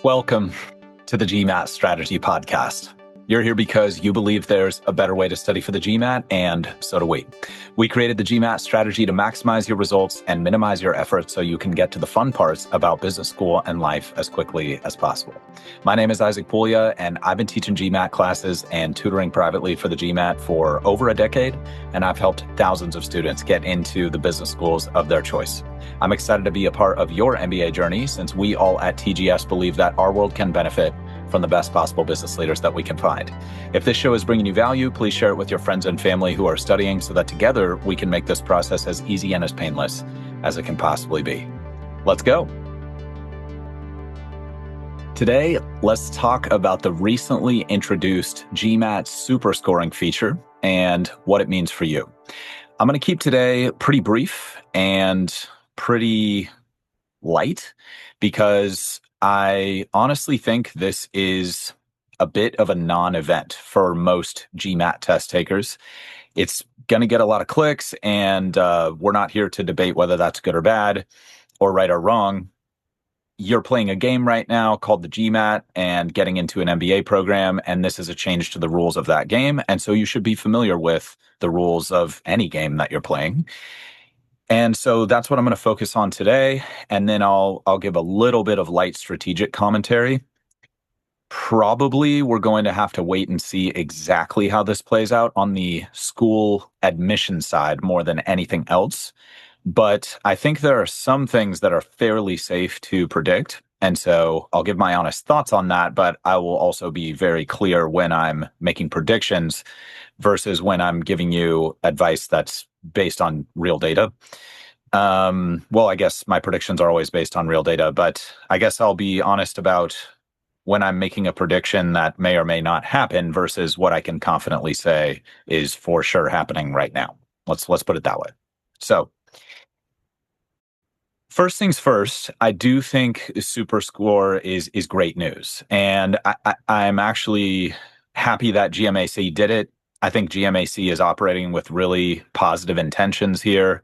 Welcome to the GMAT Strategy Podcast. You're here because you believe there's a better way to study for the GMAT, and so do we. We created the GMAT strategy to maximize your results and minimize your efforts so you can get to the fun parts about business school and life as quickly as possible. My name is Isaac Puglia, and I've been teaching GMAT classes and tutoring privately for the GMAT for over a decade, and I've helped thousands of students get into the business schools of their choice. I'm excited to be a part of your MBA journey since we all at TGS believe that our world can benefit from the best possible business leaders that we can find. If this show is bringing you value, please share it with your friends and family who are studying so that together we can make this process as easy and as painless as it can possibly be. Let's go. Today, let's talk about the recently introduced GMAT Superscoring feature and what it means for you. I'm going to keep today pretty brief and pretty light because I honestly think this is a bit of a non-event for most GMAT test takers. It's going to get a lot of clicks, and we're not here to debate whether that's good or bad or right or wrong. You're playing a game right now called the GMAT and getting into an MBA program, and this is a change to the rules of that game. And so you should be familiar with the rules of any game that you're playing. And so that's what I'm going to focus on today. And then I'll give a little bit of light strategic commentary. Probably we're going to have to wait and see exactly how this plays out on the school admission side more than anything else. But I think there are some things that are fairly safe to predict. And so I'll give my honest thoughts on that, but I will also be very clear when I'm making predictions versus when I'm giving you advice that's based on real data. Well, I guess my predictions are always based on real data, but I guess I'll be honest about when I'm making a prediction that may or may not happen versus what I can confidently say is for sure happening right now. Let's put it that way. So first things first, I do think Superscore is great news. And I'm actually happy that GMAC did it. I think GMAC is operating with really positive intentions here.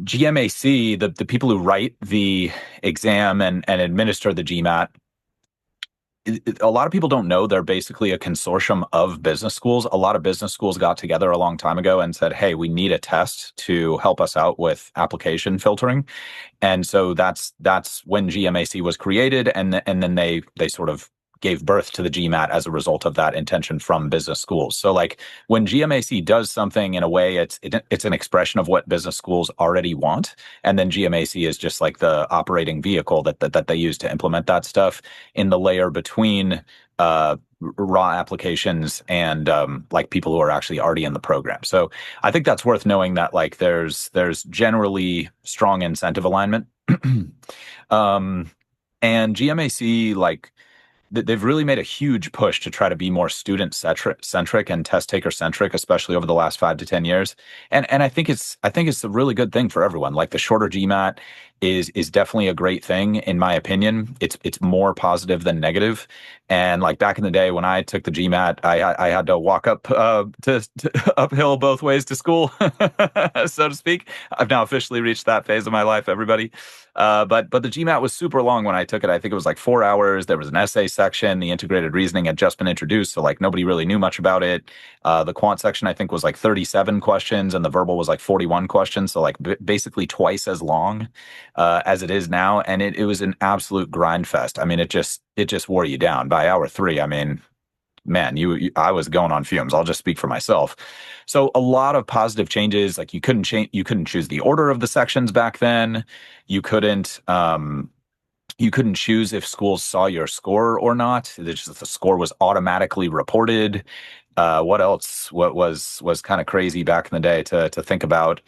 GMAC, the people who write the exam and administer the GMAT, a lot of people don't know they're basically a consortium of business schools. A lot of business schools got together a long time ago and said, hey, we need a test to help us out with application filtering. And so that's when GMAC was created. And then they sort of gave birth to the GMAT as a result of that intention from business schools. So like when GMAC does something in a way, it's an expression of what business schools already want. And then GMAC is just like the operating vehicle that they use to implement that stuff in the layer between raw applications and like people who are actually already in the program. So I think that's worth knowing that like there's generally strong incentive alignment. And GMAC, like, they've really made a huge push to try to be more student-centric and test-taker-centric, especially over the last 5 to 10 years. And I think it's a really good thing for everyone. Like the shorter GMAT is definitely a great thing, in my opinion. It's more positive than negative. And like back in the day when I took the GMAT, I had to walk up to uphill both ways to school, so to speak. I've now officially reached that phase of my life, everybody. But the GMAT was super long when I took it. I think it was like 4 hours. There was an essay section. The integrated reasoning had just been introduced, so like nobody really knew much about it. The quant section I think was like 37 questions, and the verbal was like 41 questions. So like basically twice as long as it is now, and it was an absolute grind fest. I mean, it just wore you down by hour 3. I mean, man, I was going on fumes. I'll just speak for myself. So a lot of positive changes. Like you couldn't choose the order of the sections back then. You couldn't choose if schools saw your score or not. The score was automatically reported. What else? What was kind of crazy back in the day to think about?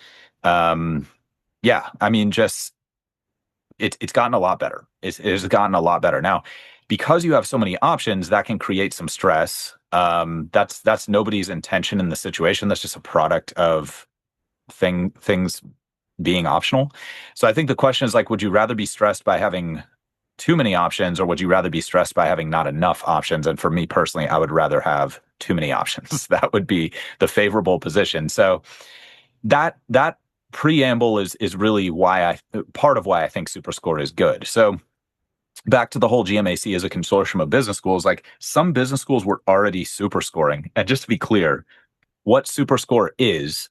Yeah, I mean, just it's gotten a lot better. It has gotten a lot better now. Because you have so many options, that can create some stress. That's nobody's intention in the situation. That's just a product of things being optional. So I think the question is like, would you rather be stressed by having too many options, or would you rather be stressed by having not enough options? And for me personally, I would rather have too many options. That would be the favorable position. So that preamble is really part of why I think Superscore is good. So back to the whole GMAC as a consortium of business schools, like some business schools were already super scoring. And just to be clear, what Superscore is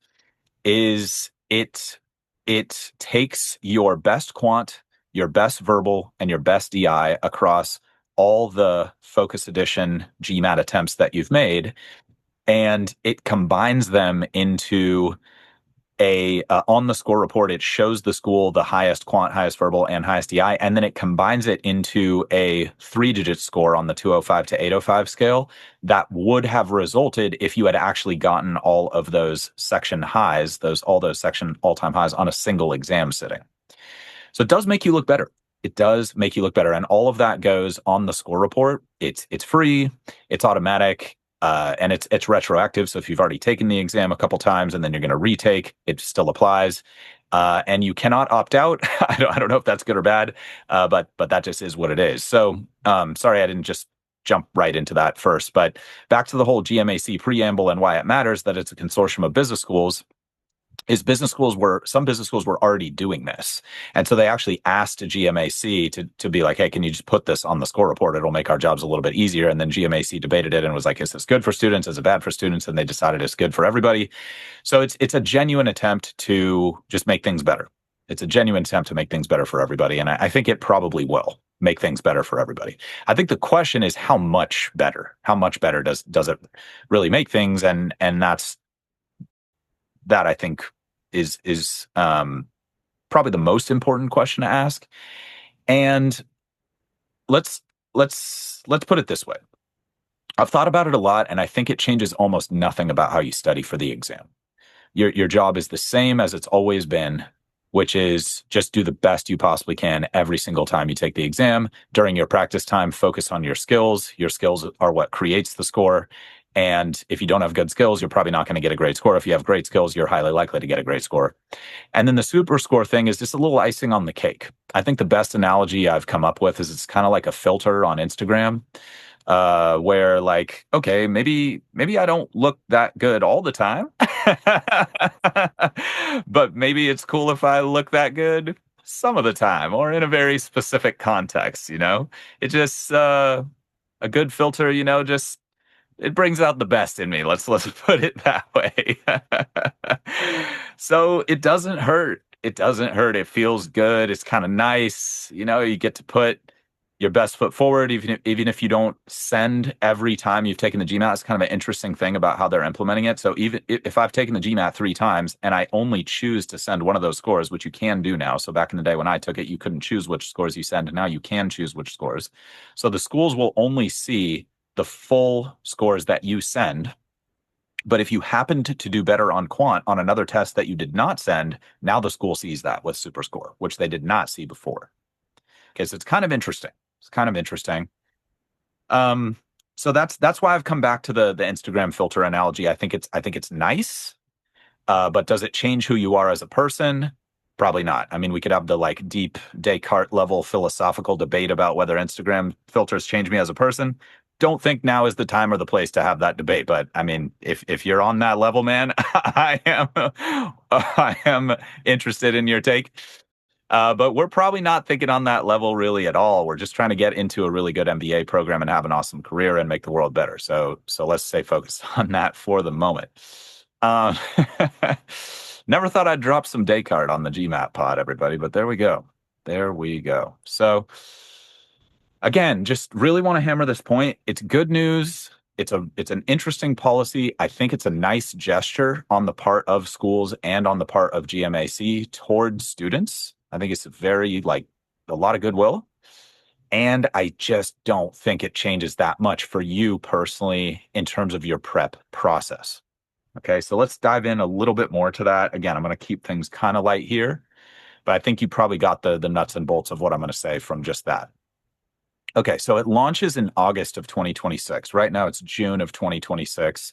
it takes your best quant, your best verbal, and your best DI across all the Focus Edition GMAT attempts that you've made, and it combines them into a on the score report. It shows the school the highest quant, highest verbal, and highest DI, and then it combines it into a 3-digit score on the 205 to 805 scale that would have resulted if you had actually gotten all of those section highs, all those section all-time highs on a single exam sitting. So it does make you look better. It does make you look better, and all of that goes on the score report. It's free, it's automatic. And it's retroactive. So if you've already taken the exam a couple times and then you're going to retake, it still applies. And you cannot opt out. I don't know if that's good or bad, but that just is what it is. So sorry, I didn't just jump right into that first. But back to the whole GMAC preamble and why it matters that it's a consortium of business schools. Some business schools were already doing this. And so they actually asked GMAC to be like, hey, can you just put this on the score report? It'll make our jobs a little bit easier. And then GMAC debated it and was like, is this good for students? Is it bad for students? And they decided it's good for everybody. So it's a genuine attempt to just make things better. It's a genuine attempt to make things better for everybody. And I think it probably will make things better for everybody. I think the question is how much better? How much better does it really make things? And that I think is probably the most important question to ask. And let's put it this way. I've thought about it a lot, and I think it changes almost nothing about how you study for the exam. Your job is the same as it's always been, which is just do the best you possibly can every single time you take the exam. During your practice time, focus on your skills. Your skills are what creates the score. And if you don't have good skills, you're probably not going to get a great score. If you have great skills, you're highly likely to get a great score. And then the super score thing is just a little icing on the cake. I think the best analogy I've come up with is it's kind of like a filter on Instagram, where like, okay, maybe I don't look that good all the time, but maybe it's cool if I look that good some of the time or in a very specific context, it just, a good filter, just it brings out the best in me. Let's put it that way. So it doesn't hurt. It doesn't hurt. It feels good. It's kind of nice. You get to put your best foot forward, even if you don't send every time you've taken the GMAT. It's kind of an interesting thing about how they're implementing it. So even if I've taken the GMAT 3 times and I only choose to send one of those scores, which you can do now. So back in the day when I took it, you couldn't choose which scores you send. And now you can choose which scores. So the schools will only see the full scores that you send. But if you happened to do better on quant on another test that you did not send, now the school sees that with Superscore, which they did not see before. Okay, so it's kind of interesting. So that's why I've come back to the Instagram filter analogy. I think it's nice, but does it change who you are as a person? Probably not. I mean, we could have the like deep Descartes level philosophical debate about whether Instagram filters change me as a person. Don't think now is the time or the place to have that debate. But I mean, if you're on that level, man, I am interested in your take. But we're probably not thinking on that level really at all. We're just trying to get into a really good MBA program and have an awesome career and make the world better. So let's stay focused on that for the moment. Never thought I'd drop some Descartes on the GMAT pod, everybody, but there we go. So again, just really want to hammer this point. It's good news. It's an interesting policy. I think it's a nice gesture on the part of schools and on the part of GMAC towards students. I think it's very a lot of goodwill. And I just don't think it changes that much for you personally in terms of your prep process. Okay, so let's dive in a little bit more to that. Again, I'm going to keep things kind of light here, but I think you probably got the nuts and bolts of what I'm going to say from just that. Okay, so it launches in August of 2026. Right now it's June of 2026.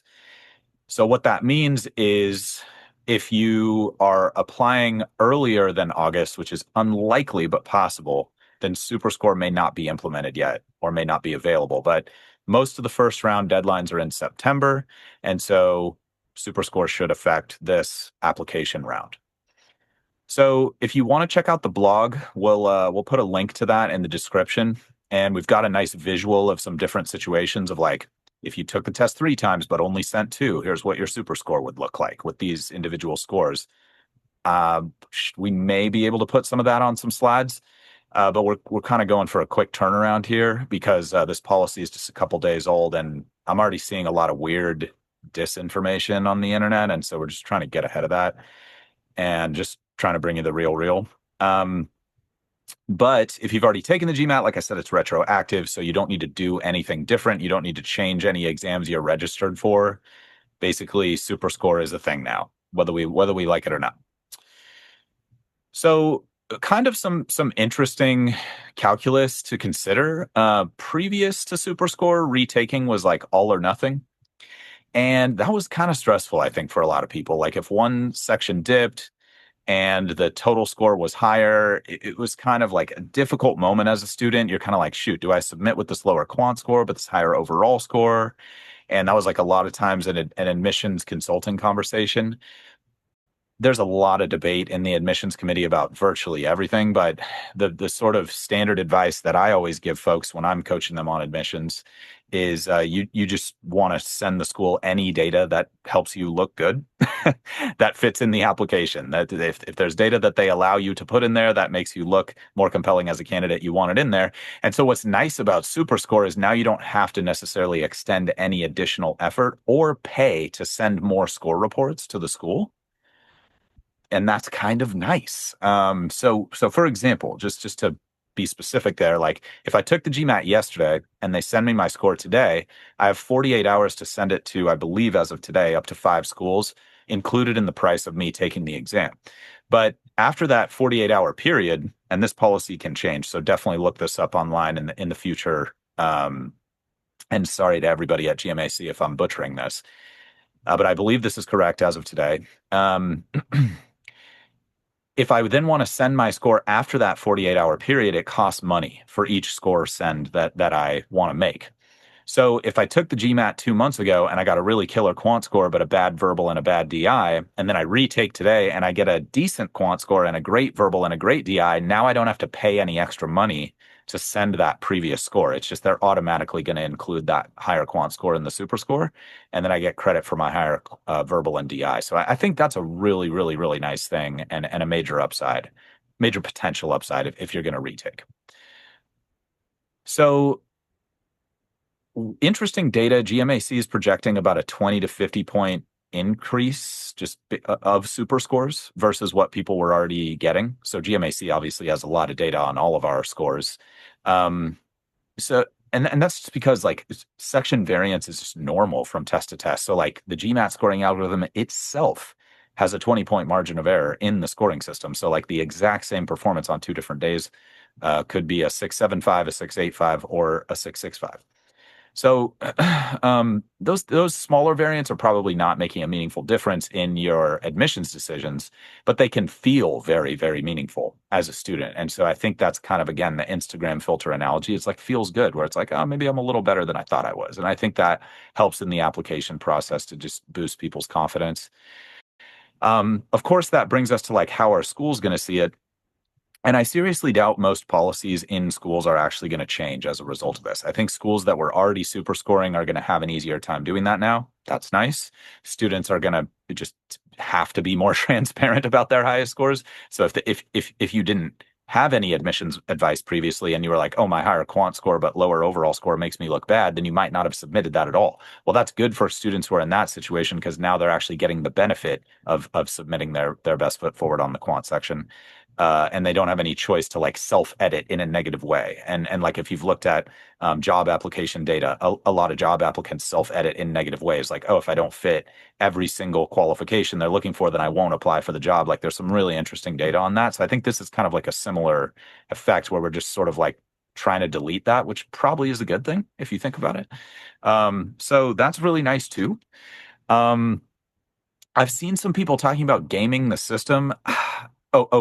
So what that means is if you are applying earlier than August, which is unlikely but possible, then Superscore may not be implemented yet or may not be available. But most of the first round deadlines are in September, and so Superscore should affect this application round. So if you want to check out the blog, we'll put a link to that in the description. And we've got a nice visual of some different situations of like, if you took the test 3 times but only sent two, here's what your super score would look like with these individual scores. Uh, we may be able to put some of that on some slides, but we're kind of going for a quick turnaround here because this policy is just a couple days old, and I'm already seeing a lot of weird disinformation on the internet, and so we're just trying to get ahead of that and just trying to bring you the real. But if you've already taken the GMAT, like I said, it's retroactive, so you don't need to do anything different. You don't need to change any exams you're registered for. Basically, Superscore is a thing now, whether we like it or not. So kind of some interesting calculus to consider. Previous to Superscore, retaking was like all or nothing. And that was kind of stressful, I think, for a lot of people. Like if one section dipped and the total score was higher, it was kind of like a difficult moment as a student. You're kind of like, shoot, do I submit with this lower quant score, but this higher overall score? And that was like a lot of times an admissions consulting conversation. There's a lot of debate in the admissions committee about virtually everything, but the sort of standard advice that I always give folks when I'm coaching them on admissions is you just want to send the school any data that helps you look good, that fits in the application. That if there's data that they allow you to put in there that makes you look more compelling as a candidate, you want it in there. And so what's nice about Superscore is now you don't have to necessarily extend any additional effort or pay to send more score reports to the school, and that's kind of nice. So for example, just to be specific there, like if I took the GMAT yesterday and they send me my score today, I have 48 hours to send it to, I believe as of today, up to 5 schools, included in the price of me taking the exam. But after that 48-hour period, and this policy can change, so definitely look this up online in the future. And sorry to everybody at GMAC if I'm butchering this, but I believe this is correct as of today. If I then want to send my score after that 48-hour period, it costs money for each score send that I want to make. So if I took the GMAT 2 months ago and I got a really killer quant score, but a bad verbal and a bad DI, and then I retake today and I get a decent quant score and a great verbal and a great DI, now I don't have to pay any extra money to send that previous score. It's just they're automatically going to include that higher quant score in the super score, and then I get credit for my higher verbal and DI. So I think that's a really, really, really nice thing and a major upside, major potential upside if you're going to retake. So interesting data. GMAC is projecting about a 20 to 50 point increase just of super scores versus what people were already getting. So GMAC obviously has a lot of data on all of our scores. So and that's just because like section variance is just normal from test to test. So like the GMAT scoring algorithm itself has a 20-point margin of error in the scoring system. So like the exact same performance on 2 different days could be a 675, a 685, or a 665. So those smaller variants are probably not making a meaningful difference in your admissions decisions, but they can feel very, very meaningful as a student. And so I think that's kind of, again, the Instagram filter analogy. It's like feels good, where it's like, oh, maybe I'm a little better than I thought I was. And I think that helps in the application process to just boost people's confidence. Of course, that brings us to like how our school's going to see it. And I seriously doubt most policies in schools are actually going to change as a result of this. I think schools that were already super scoring are going to have an easier time doing that now. That's nice. Students are going to just have to be more transparent about their highest scores. So if you didn't have any admissions advice previously and you were like, oh, my higher quant score but lower overall score makes me look bad, then you might not have submitted that at all. Well, that's good for students who are in that situation because now they're actually getting the benefit of submitting their best foot forward on the quant section. And they don't have any choice to like self-edit in a negative way. And like if you've looked at job application data, a lot of job applicants self-edit in negative ways. Like, oh, if I don't fit every single qualification they're looking for, then I won't apply for the job. Like there's some really interesting data on that. So I think this is kind of like a similar effect where we're just sort of like trying to delete that, which probably is a good thing if you think about it. So that's really nice too. I've seen some people talking about gaming the system.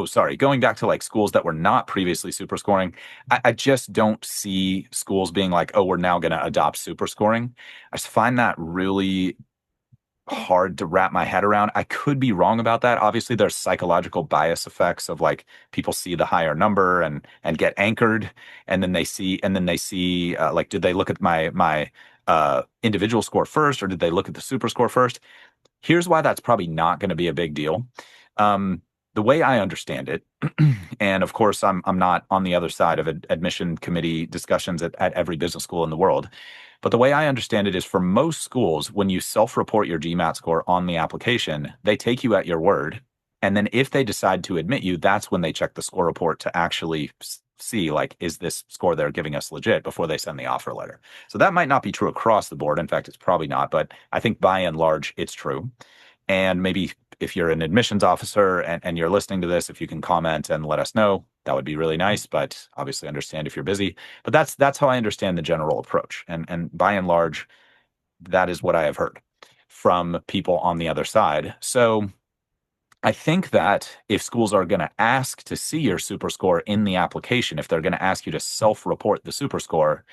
Sorry. Going back to like schools that were not previously super scoring, I just don't see schools being like, oh, we're now going to adopt super scoring. I just find that really hard to wrap my head around. I could be wrong about that. Obviously, there's psychological bias effects of like people see the higher number and get anchored, and then they see like, did they look at my individual score first, or did they look at the super score first? Here's why that's probably not going to be a big deal. Um, the way I understand it, and of course, I'm not on the other side of admission committee discussions at every business school in the world. But the way I understand it is for most schools, when you self-report your GMAT score on the application, they take you at your word. And then if they decide to admit you, that's when they check the score report to actually see, like, is this score they're giving us legit before they send the offer letter. So that might not be true across the board. In fact, it's probably not, but I think by and large, it's true. And maybe if you're an admissions officer and you're listening to this, if you can comment and let us know, that would be really nice. But obviously, understand if you're busy. But that's how I understand the general approach. And by and large, that is what I have heard from people on the other side. So I think that if schools are going to ask to see your super score in the application, if they're going to ask you to self-report the super score,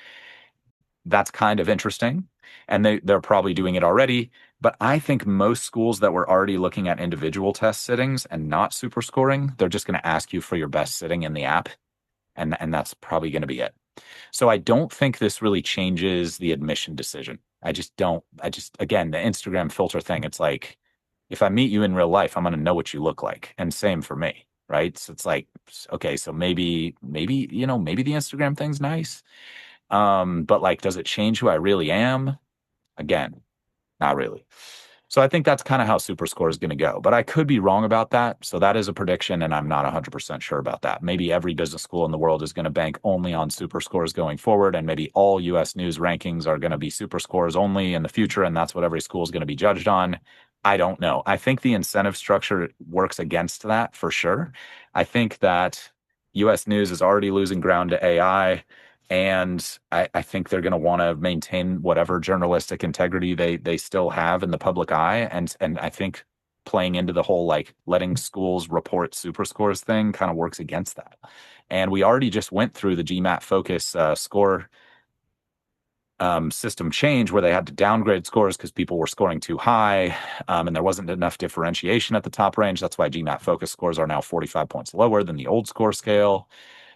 that's kind of interesting. And they're probably doing it already. But I think most schools that were already looking at individual test sittings and not super scoring, they're just going to ask you for your best sitting in the app. And that's probably going to be it. So I don't think this really changes the admission decision. I just don't. Again, the Instagram filter thing, it's like, if I meet you in real life, I'm going to know what you look like. And same for me, right? So it's like, okay, so maybe the Instagram thing's nice. But like, does it change who I really am? Again, not really. So I think that's kind of how Superscore is going to go. But I could be wrong about that. So that is a prediction, and I'm not 100% sure about that. Maybe every business school in the world is going to bank only on Superscores going forward, and maybe all US News rankings are going to be Superscores only in the future, and that's what every school is going to be judged on. I don't know. I think the incentive structure works against that for sure. I think that US News is already losing ground to AI. And I think they're going to want to maintain whatever journalistic integrity they still have in the public eye. And I think playing into the whole like letting schools report super scores thing kind of works against that. And we already just went through the GMAT focus score system change where they had to downgrade scores because people were scoring too high, and there wasn't enough differentiation at the top range. That's why GMAT focus scores are now 45 points lower than the old score scale.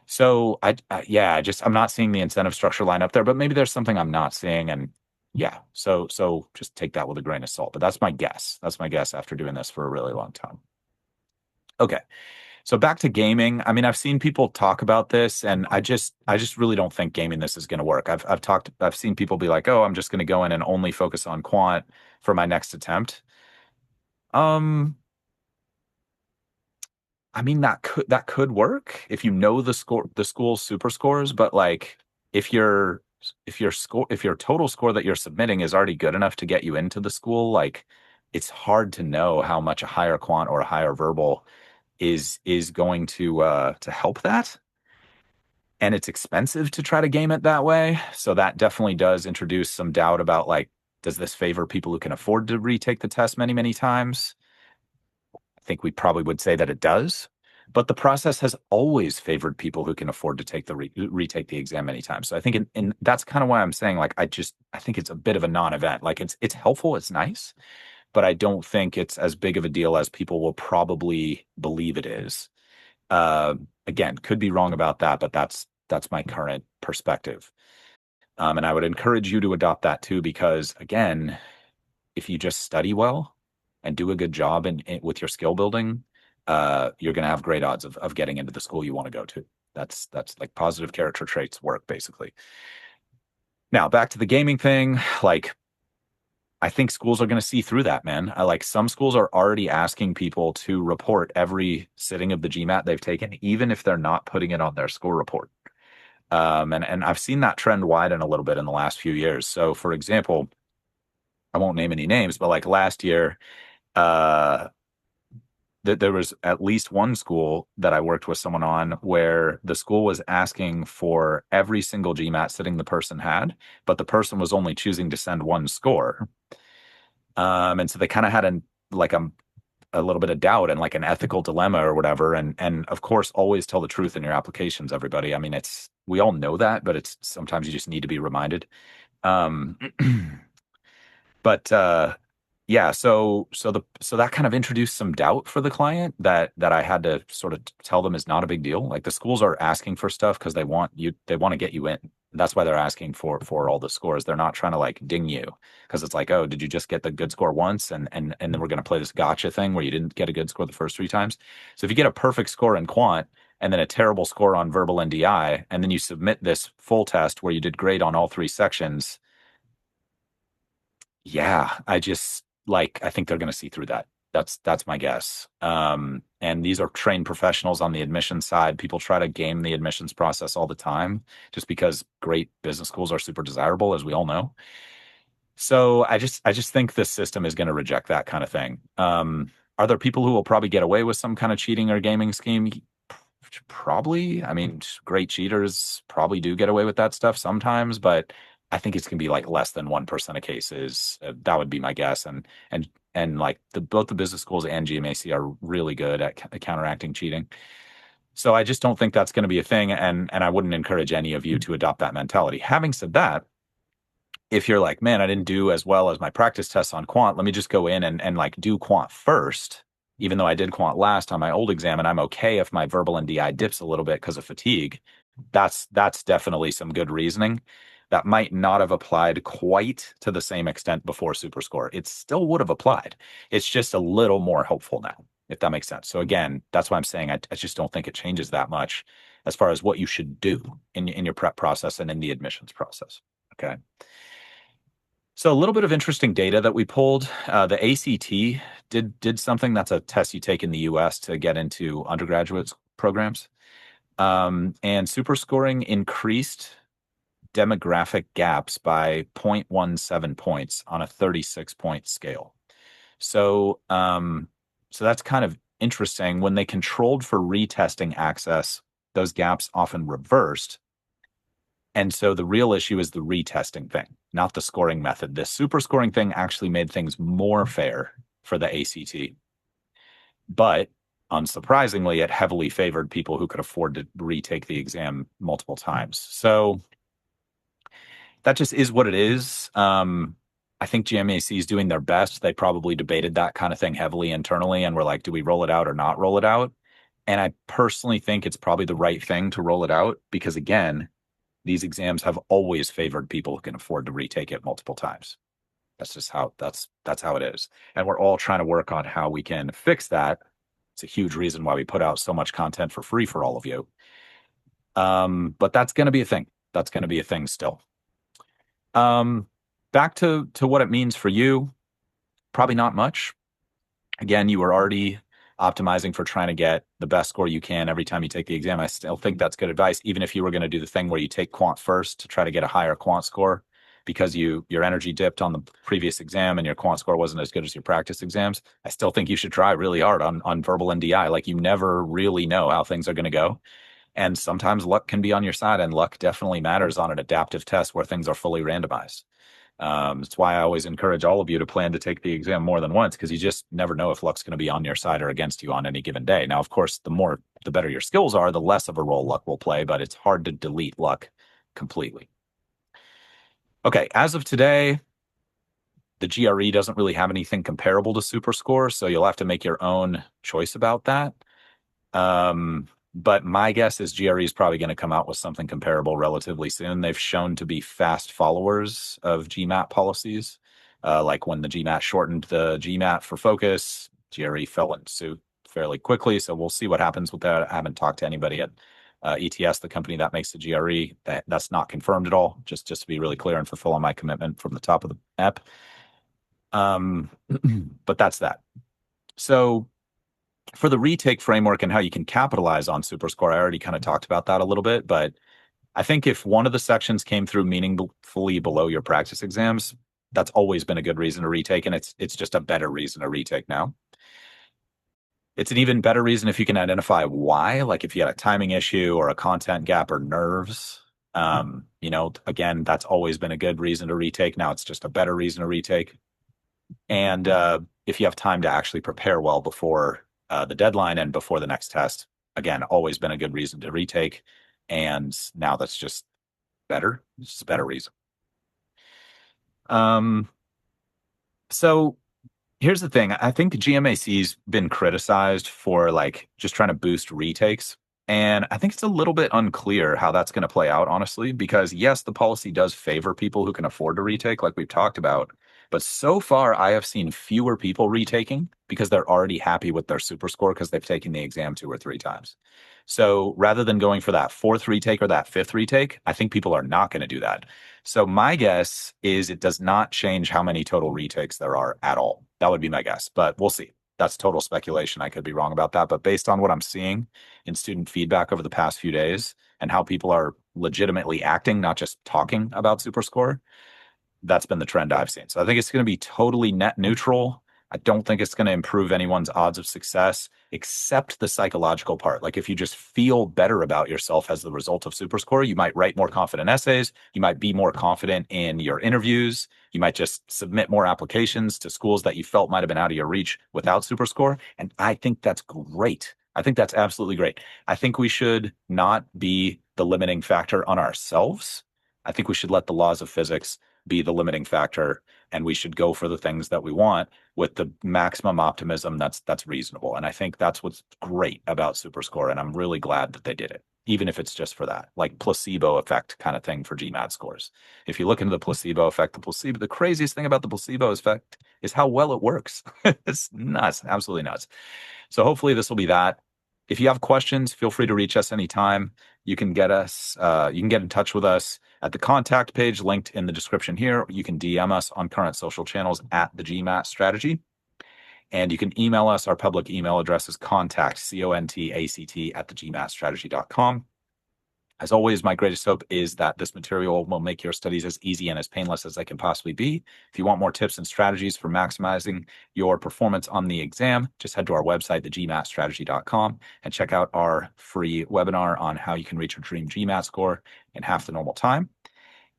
So yeah, I'm not seeing the incentive structure line up there, but maybe there's something I'm not seeing. And yeah, so just take that with a grain of salt. But that's my guess. That's my guess after doing this for a really long time. Okay. So back to gaming. I mean, I've seen people talk about this, and I just really don't think gaming this is going to work. I've seen people be like, "Oh, I'm just going to go in and only focus on quant for my next attempt." Um, I mean, that could work if you know the school's super scores, but like if your if your total score that you're submitting is already good enough to get you into the school, like it's hard to know how much a higher quant or a higher verbal is going to help that. And it's expensive to try to game it that way. So that definitely does introduce some doubt about like, does this favor people who can afford to retake the test many, many times? I think we probably would say that it does. But the process has always favored people who can afford to take the retake the exam many times. So I think that's kind of why I'm saying like I think it's a bit of a non-event. Like it's helpful, it's nice, but I don't think it's as big of a deal as people will probably believe it is. Uh, Again, could be wrong about that, but that's my current perspective. And I would encourage you to adopt that too, because again, if you just study well and do a good job with your skill building, you're going to have great odds of getting into the school you want to go to. That's like positive character traits work basically. Now back to the gaming thing, like I think schools are going to see through that, man. I like some schools are already asking people to report every sitting of the GMAT they've taken, even if they're not putting it on their score report. And I've seen that trend widen a little bit in the last few years. So, for example, I won't name any names, but like last year, uh, there was at least one school that I worked with someone on where the school was asking for every single GMAT sitting the person had, but the person was only choosing to send one score. And so they kind of had like a little bit of doubt and like an ethical dilemma or whatever. And of course, always tell the truth in your applications, everybody. I mean, we all know that, but it's sometimes you just need to be reminded. Um, but Yeah, so that kind of introduced some doubt for the client that I had to sort of tell them is not a big deal. Like the schools are asking for stuff because they want to get you in. That's why they're asking for all the scores. They're not trying to like ding you because it's like, oh, did you just get the good score once and then we're gonna play this gotcha thing where you didn't get a good score the first three times. So if you get a perfect score in quant and then a terrible score on verbal NDI, and then you submit this full test where you did great on all three sections, yeah, I just like I think they're going to see through that. That's my guess. And these are trained professionals on the admissions side. People try to game the admissions process all the time, just because great business schools are super desirable, as we all know. So I just think the system is going to reject that kind of thing. Are there people who will probably get away with some kind of cheating or gaming scheme? Probably. I mean, great cheaters probably do get away with that stuff sometimes, but I think it's gonna be like less than 1% of cases. That would be my guess. And like both the business schools and GMAC are really good at counteracting cheating. So I just don't think that's going to be a thing, and I wouldn't encourage any of you to adopt that mentality. Having said that, if you're like, man, I didn't do as well as my practice tests on quant, let me just go in and like do quant first, even though I did quant last on my old exam, and I'm okay if my verbal NDI dips a little bit because of fatigue. That's definitely some good reasoning. That might not have applied quite to the same extent before Superscore. It still would have applied. It's just a little more hopeful now, if that makes sense. So again, that's why I'm saying I just don't think it changes that much as far as what you should do in your prep process and in the admissions process. Okay. So a little bit of interesting data that we pulled. The ACT did something that's a test you take in the U.S. to get into undergraduate programs, and super scoring increased demographic gaps by 0.17 points on a 36-point scale. So, so that's kind of interesting. When they controlled for retesting access, those gaps often reversed. And so the real issue is the retesting thing, not the scoring method. This super scoring thing actually made things more fair for the ACT. But unsurprisingly, it heavily favored people who could afford to retake the exam multiple times. So that just is what it is. I think GMAC is doing their best. They probably debated that kind of thing heavily internally and were like, do we roll it out or not roll it out? And I personally think it's probably the right thing to roll it out because, again, these exams have always favored people who can afford to retake it multiple times. That's just how that's how it is. And we're all trying to work on how we can fix that. It's a huge reason why we put out so much content for free for all of you. But that's going to be a thing. That's going to be a thing still. Back to what it means for you. Probably not much. Again, you were already optimizing for trying to get the best score you can every time you take the exam. I still think that's good advice, even if you were going to do the thing where you take quant first to try to get a higher quant score because your energy dipped on the previous exam and your quant score wasn't as good as your practice exams. I still think you should try really hard on verbal NDI. Like you never really know how things are going to go. And sometimes luck can be on your side, and luck definitely matters on an adaptive test where things are fully randomized. It's why I always encourage all of you to plan to take the exam more than once because you just never know if luck's going to be on your side or against you on any given day. Now, of course, the better your skills are, the less of a role luck will play, but it's hard to delete luck completely. Okay, as of today, the GRE doesn't really have anything comparable to Superscore, so you'll have to make your own choice about that. But my guess is GRE is probably going to come out with something comparable relatively soon. They've shown to be fast followers of GMAT policies. Like when the GMAT shortened the GMAT for focus, GRE fell in suit fairly quickly. So we'll see what happens with that. I haven't talked to anybody at ETS, the company that makes the GRE. That's not confirmed at all. Just to be really clear and fulfill on my commitment from the top of the app. But that's that. So for the retake framework and how you can capitalize on Superscore, I already kind of talked about that a little bit, but I think if one of the sections came through meaningfully below your practice exams, that's always been a good reason to retake, and it's just a better reason to retake now. It's an even better reason if you can identify why, like if you had a timing issue or a content gap or nerves. Again, that's always been a good reason to retake. Now it's just a better reason to retake. And if you have time to actually prepare well before the deadline and before the next test, again, always been a good reason to retake. And now that's just better. It's just a better reason. So Here's the thing. I think GMAC's been criticized for like just trying to boost retakes. And I think it's a little bit unclear how that's going to play out, honestly, because yes, the policy does favor people who can afford to retake, like we've talked about. But so far, I have seen fewer people retaking because they're already happy with their super score because they've taken the exam 2 or 3 times. So rather than going for that fourth retake or that fifth retake, I think people are not going to do that. So my guess is it does not change how many total retakes there are at all. That would be my guess, but we'll see. That's total speculation. I could be wrong about that, but based on what I'm seeing in student feedback over the past few days and how people are legitimately acting, not just talking about Superscore, that's been the trend I've seen. So I think it's going to be totally net neutral. I don't think it's going to improve anyone's odds of success, except the psychological part. Like if you just feel better about yourself as the result of Superscore, you might write more confident essays. You might be more confident in your interviews. You might just submit more applications to schools that you felt might have been out of your reach without Superscore. And I think that's great. I think that's absolutely great. I think we should not be the limiting factor on ourselves. I think we should let the laws of physics be the limiting factor, and we should go for the things that we want with the maximum optimism that's reasonable. And I think that's what's great about Superscore, and I'm really glad that they did it, even if it's just for that, like placebo effect kind of thing for GMAT scores. If you look into the placebo effect, the craziest thing about the placebo effect is how well it works. It's nuts, absolutely nuts. So hopefully this will be that. If you have questions, feel free to reach us anytime. You can get in touch with us at the contact page linked in the description here. You can DM us on current social channels at the GMAT strategy. And you can email us. Our public email address is contact, CONTACT, at thegmatstrategy.com. As always, my greatest hope is that this material will make your studies as easy and as painless as they can possibly be. If you want more tips and strategies for maximizing your performance on the exam, just head to our website, thegmatstrategy.com, and check out our free webinar on how you can reach your dream GMAT score in half the normal time.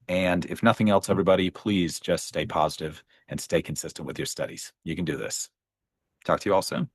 And if nothing else, everybody, please just stay positive and stay consistent with your studies. You can do this. Talk to you all soon.